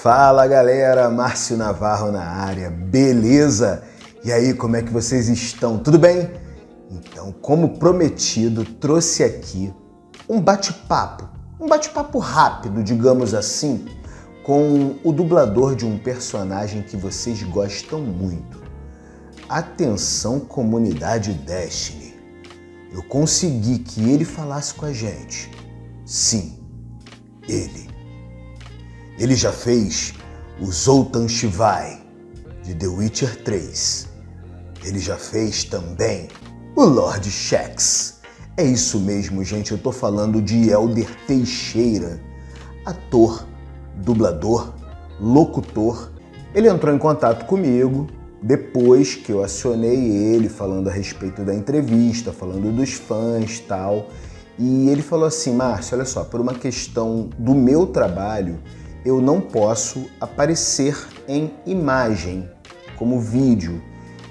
Fala galera, Márcio Navarro na área, beleza? E aí, como é que vocês estão? Tudo bem? Então, como prometido, trouxe aqui um bate-papo rápido, digamos assim, com o dublador de um personagem que vocês gostam muito. Atenção, comunidade Destiny, eu consegui que ele falasse com a gente. Sim, ele já fez o Zoltan Shivai, de The Witcher 3. Ele já fez também o Lord Shaxx. É isso mesmo, gente, eu tô falando de Elder Teixeira, ator, dublador, locutor. Ele entrou em contato comigo depois que eu acionei ele, falando a respeito da entrevista, falando dos fãs e tal. E ele falou assim: Márcio, olha só, por uma questão do meu trabalho, eu não posso aparecer em imagem, como vídeo.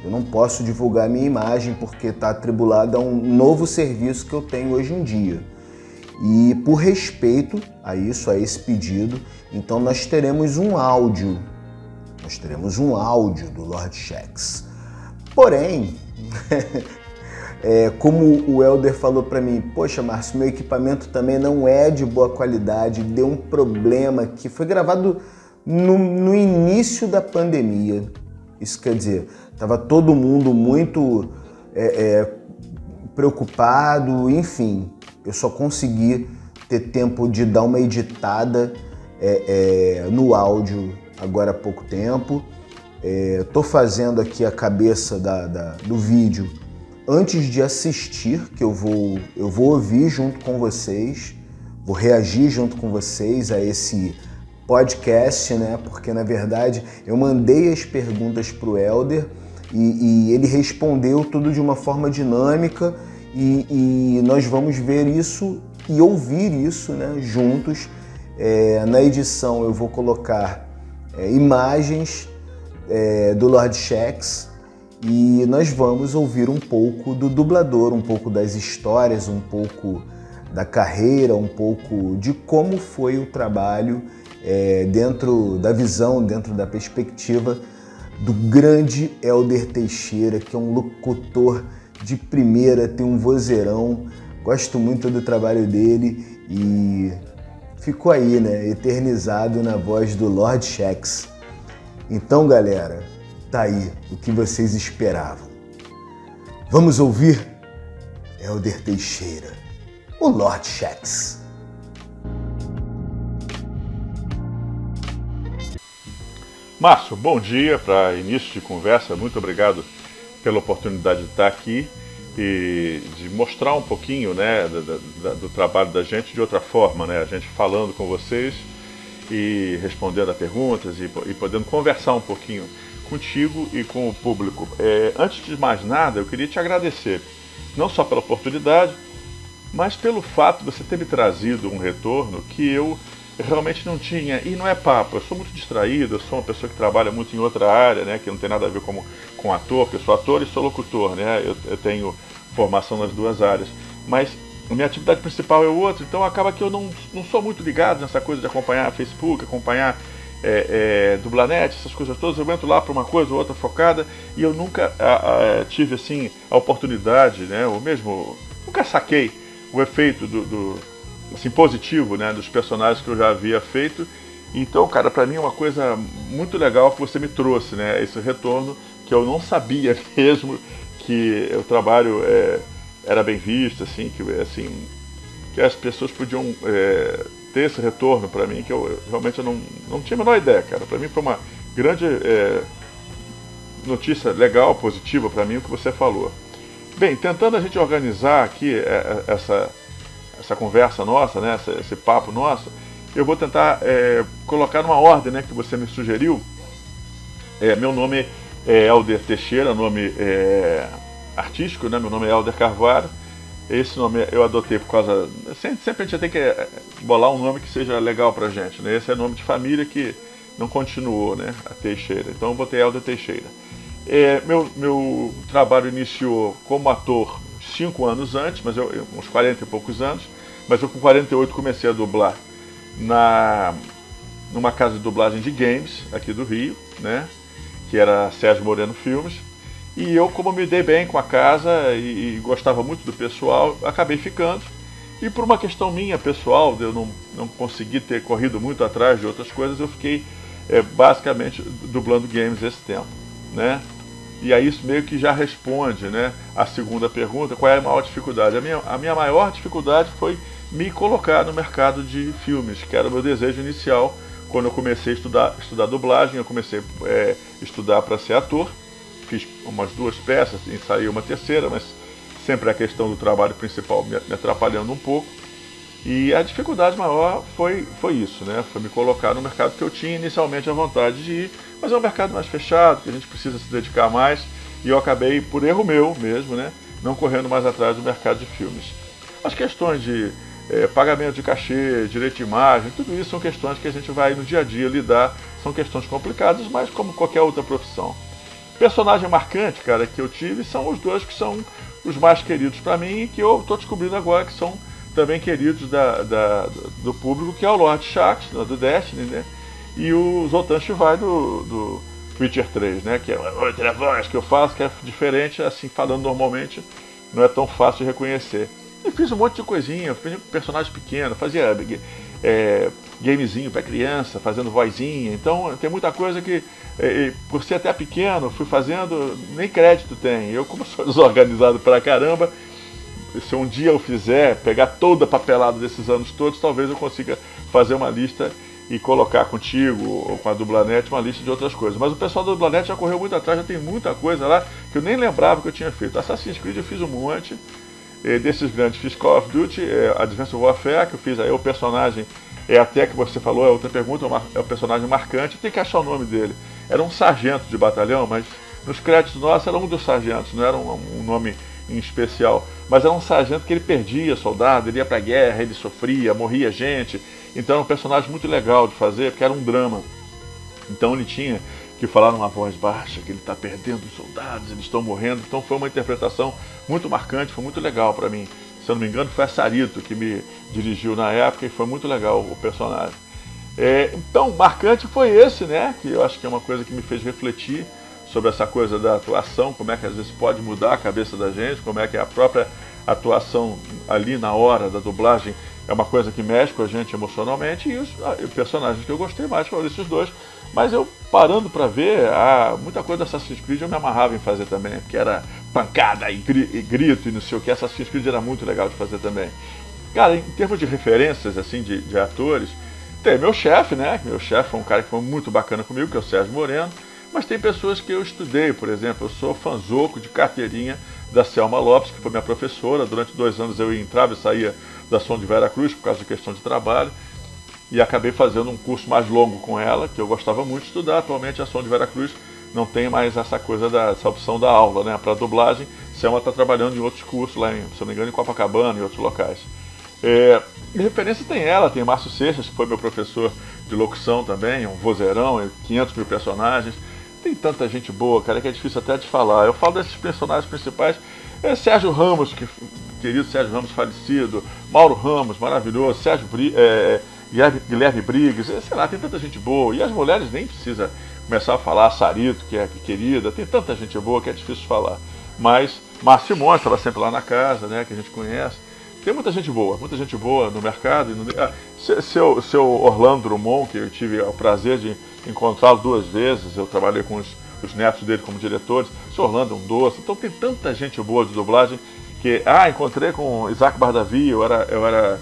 Eu não posso divulgar minha imagem porque está atribulada a um novo serviço que eu tenho hoje em dia. E por respeito a isso, a esse pedido, então nós teremos um áudio. Nós teremos um áudio do Lord Shaxx. Porém, como o Elder falou para mim, poxa, Márcio, meu equipamento também não é de boa qualidade, deu um problema que foi gravado no início da pandemia. Isso quer dizer, estava todo mundo muito preocupado, enfim, eu só consegui ter tempo de dar uma editada no áudio agora há pouco tempo. Estou fazendo aqui a cabeça do vídeo antes de assistir, que eu vou ouvir junto com vocês, vou reagir junto com vocês a esse podcast, né? Porque na verdade eu mandei as perguntas para o Elder e ele respondeu tudo de uma forma dinâmica e nós vamos ver isso e ouvir isso, né, juntos. Na edição eu vou colocar imagens do Lord Shaxx e nós vamos ouvir um pouco do dublador, um pouco das histórias, um pouco da carreira, um pouco de como foi o trabalho dentro da visão, dentro da perspectiva do grande Elder Teixeira, que é um locutor de primeira, tem um vozeirão, gosto muito do trabalho dele e ficou aí, né, eternizado na voz do Lord Shaxx. Então, galera, tá aí o que vocês esperavam. Vamos ouvir Elder Teixeira, o Lord Shaxx. Márcio, bom dia. Para início de conversa, muito obrigado pela oportunidade de estar aqui e de mostrar um pouquinho, né, do trabalho da gente de outra forma, né, a gente falando com vocês e respondendo a perguntas e podendo conversar um pouquinho contigo e com o público. Antes de mais nada, eu queria te agradecer, não só pela oportunidade, mas pelo fato de você ter me trazido um retorno que eu realmente não tinha. E não é papo, eu sou muito distraído, eu sou uma pessoa que trabalha muito em outra área, né, que não tem nada a ver com ator, porque eu sou ator e sou locutor, né, eu tenho formação nas duas áreas, mas a minha atividade principal é outra, então acaba que eu não sou muito ligado nessa coisa de acompanhar Facebook, acompanhar Dublanet, essas coisas todas. Eu entro lá para uma coisa ou outra focada e eu nunca tive assim a oportunidade, né, ou mesmo nunca saquei o efeito assim, positivo, né, dos personagens que eu já havia feito. Então, cara, para mim é uma coisa muito legal que você me trouxe, né, esse retorno que eu não sabia mesmo que o trabalho era bem visto, assim, que as pessoas podiam ter esse retorno para mim, que eu realmente não tinha a menor ideia, cara. Para mim foi uma grande notícia legal, positiva para mim o que você falou. Bem, tentando a gente organizar aqui essa conversa nossa, né, esse papo nosso, eu vou tentar colocar numa ordem, né, que você me sugeriu. Meu nome é Elder Teixeira, nome artístico, né, meu nome é Elder Carvalho. Esse nome eu adotei por causa... Sempre a gente tem que bolar um nome que seja legal pra gente, né? Esse é nome de família que não continuou, né, a Teixeira. Então eu botei Elder Teixeira. Meu trabalho iniciou como ator 5 anos antes, mas uns 40 e poucos anos, mas eu com 48 comecei a dublar numa casa de dublagem de games aqui do Rio, né? Que era Sérgio Moreno Filmes. E eu, como me dei bem com a casa e gostava muito do pessoal, acabei ficando. E por uma questão minha pessoal, de eu não conseguir ter corrido muito atrás de outras coisas, eu fiquei basicamente dublando games esse tempo, né? E aí isso meio que já responde, né, a segunda pergunta, qual é a maior dificuldade? A minha maior dificuldade foi me colocar no mercado de filmes, que era o meu desejo inicial. Quando eu comecei a estudar dublagem, eu comecei a estudar para ser ator. Fiz umas 2 peças, ensaiei uma terceira, mas sempre a questão do trabalho principal me atrapalhando um pouco. E a dificuldade maior foi isso, né? Foi me colocar no mercado que eu tinha inicialmente a vontade de ir, mas é um mercado mais fechado, que a gente precisa se dedicar mais, e eu acabei, por erro meu mesmo, né, não correndo mais atrás do mercado de filmes. As questões de pagamento de cachê, direito de imagem, tudo isso são questões que a gente vai no dia a dia lidar, são questões complicadas, mas como qualquer outra profissão. Personagem marcante, cara, que eu tive são os 2 que são os mais queridos para mim e que eu estou descobrindo agora que são também queridos do público, que é o Lord Shaxx, do Destiny, né? E o Zoltan Chivai do Witcher 3, né? Que é outra voz que eu faço, que é diferente, assim, falando normalmente, não é tão fácil de reconhecer. E fiz um monte de coisinha, fiz um personagem pequeno, fazia gamezinho para criança, fazendo vozinha. Então tem muita coisa que, por ser até pequeno, fui fazendo, nem crédito tem. Eu, como sou desorganizado pra caramba, se um dia eu fizer, pegar toda a papelada desses anos todos, talvez eu consiga fazer uma lista e colocar contigo ou com a Dublanet uma lista de outras coisas. Mas o pessoal da Dublanet já correu muito atrás, já tem muita coisa lá que eu nem lembrava que eu tinha feito. Assassin's Creed eu fiz um monte, desses grandes fiz Call of Duty, Advanced Warfare, que eu fiz aí o personagem, até que você falou, é outra pergunta, é o personagem marcante, tem que achar o nome dele. Era um sargento de batalhão, mas nos créditos nossos era um dos sargentos, não era um nome em especial, mas era um sargento que ele perdia soldado, ele ia pra guerra, ele sofria, morria gente, então era um personagem muito legal de fazer, porque era um drama. Então ele tinha que falar numa voz baixa, que ele está perdendo os soldados, eles estão morrendo, então foi uma interpretação muito marcante, foi muito legal para mim. Se eu não me engano foi a Sarito que me dirigiu na época e foi muito legal o personagem. Então, marcante foi esse, né, que eu acho que é uma coisa que me fez refletir sobre essa coisa da atuação, como é que às vezes pode mudar a cabeça da gente, como é que a própria atuação ali na hora da dublagem é uma coisa que mexe com a gente emocionalmente, e os personagens que eu gostei mais foram esses 2, mas eu parando para ver, muita coisa da Assassin's Creed eu me amarrava em fazer também, porque era pancada e grito e não sei o que, Assassin's Creed era muito legal de fazer também. Cara, em termos de referências, assim, de atores, tem meu chefe, né, meu chefe foi um cara que foi muito bacana comigo, que é o Sérgio Moreno, mas tem pessoas que eu estudei, por exemplo, eu sou fanzoco de carteirinha da Selma Lopes, que foi minha professora. Durante 2 anos eu entrava e saía da Som de Vera Cruz por causa de questão de trabalho, e acabei fazendo um curso mais longo com ela, que eu gostava muito de estudar. Atualmente a Som de Vera Cruz não tem mais essa coisa essa opção da aula, né, para dublagem. Selma está trabalhando em outros cursos lá, se não me engano, em Copacabana e outros locais. De referência tem ela, tem Márcio Seixas, que foi meu professor de locução também, um vozeirão, 500 mil personagens. Tem tanta gente boa, cara, que é difícil até de falar. Eu falo desses personagens principais, Sérgio Ramos, querido Sérgio Ramos falecido, Mauro Ramos, maravilhoso, Guilherme Briggs, sei lá, tem tanta gente boa. E as mulheres nem precisa começar a falar, Sarito, que é querida, tem tanta gente boa que é difícil falar. Mas Márcio Simões estava sempre lá na casa, né, que a gente conhece. Tem muita gente boa no mercado. Seu Orlando Drummond, que eu tive o prazer de encontrá-lo 2 vezes, eu trabalhei com os netos dele como diretores. Seu Orlando é um doce. Então tem tanta gente boa de dublagem que... encontrei com Isaac Bardavi, eu era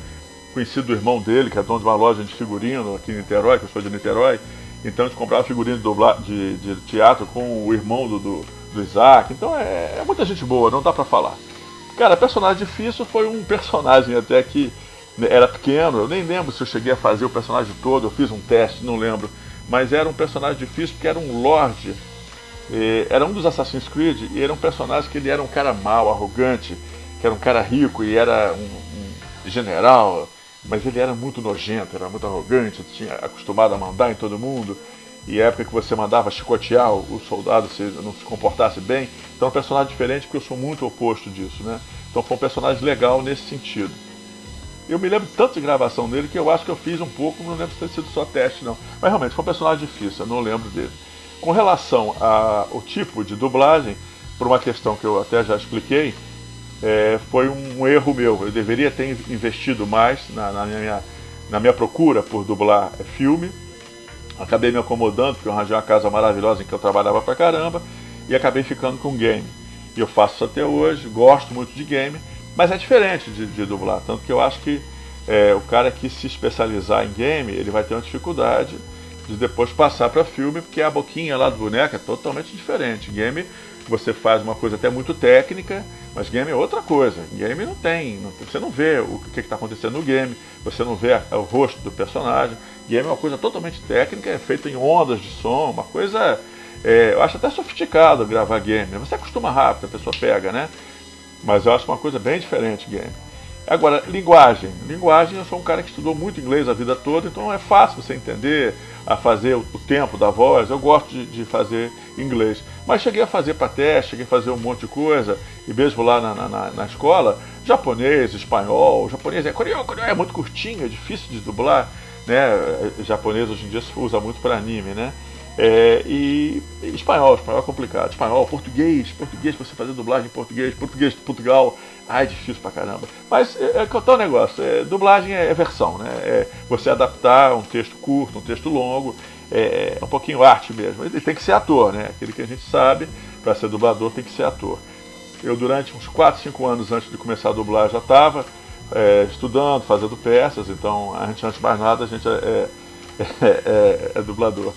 conhecido do irmão dele, que é dono de uma loja de figurino aqui em Niterói, que eu sou de Niterói. Então a gente comprava figurino de teatro com o irmão do Isaac. Então é muita gente boa, não dá pra falar. Cara, personagem difícil foi um personagem até que era pequeno, eu nem lembro se eu cheguei a fazer o personagem todo, eu fiz um teste, não lembro, mas era um personagem difícil porque era um Lorde, era um dos Assassin's Creed, e era um personagem que ele era um cara mau, arrogante, que era um cara rico e era um general, mas ele era muito nojento, era muito arrogante, tinha acostumado a mandar em todo mundo. E a época que você mandava chicotear o soldado se não se comportasse bem. Então é um personagem diferente, porque eu sou muito oposto disso, né? Então foi um personagem legal nesse sentido. Eu me lembro tanto de gravação dele que eu acho que eu fiz um pouco, não lembro se tem sido só teste, não. Mas realmente foi um personagem difícil, eu não lembro dele. Com relação ao tipo de dublagem, por uma questão que eu até já expliquei, foi um erro meu. Eu deveria ter investido mais na minha procura por dublar filme. Acabei me acomodando, porque eu arranjei uma casa maravilhosa em que eu trabalhava pra caramba, e acabei ficando com game. E eu faço isso até hoje, gosto muito de game, mas é diferente de dublar. Tanto que eu acho que o cara que se especializar em game, ele vai ter uma dificuldade de depois passar para filme, porque a boquinha lá do boneco é totalmente diferente. Game você faz uma coisa até muito técnica, mas game é outra coisa. Game você não vê o que está acontecendo no game, você não vê o rosto do personagem. Game é uma coisa totalmente técnica, é feita em ondas de som, uma coisa, eu acho até sofisticado gravar game. Você acostuma rápido, a pessoa pega, né? Mas eu acho uma coisa bem diferente game. Agora, linguagem. Linguagem, eu sou um cara que estudou muito inglês a vida toda, então é fácil você entender, a fazer o tempo da voz. Eu gosto de fazer inglês. Mas cheguei a fazer para teste, cheguei a fazer um monte de coisa, e mesmo lá na escola, japonês, espanhol. Japonês coreano é muito curtinho, é difícil de dublar, né? Japonês hoje em dia se usa muito para anime, né? E espanhol é complicado. Espanhol, português, você fazer dublagem em português de Portugal, é difícil pra caramba. Mas é que o negócio, dublagem é versão, né? Você adaptar um texto curto, um texto longo, é um pouquinho arte mesmo. Ele tem que ser ator, né? Aquele que a gente sabe, para ser dublador tem que ser ator. Eu durante uns 4, 5 anos antes de começar a dublar já estava estudando, fazendo peças, então antes de mais nada a gente é dublador.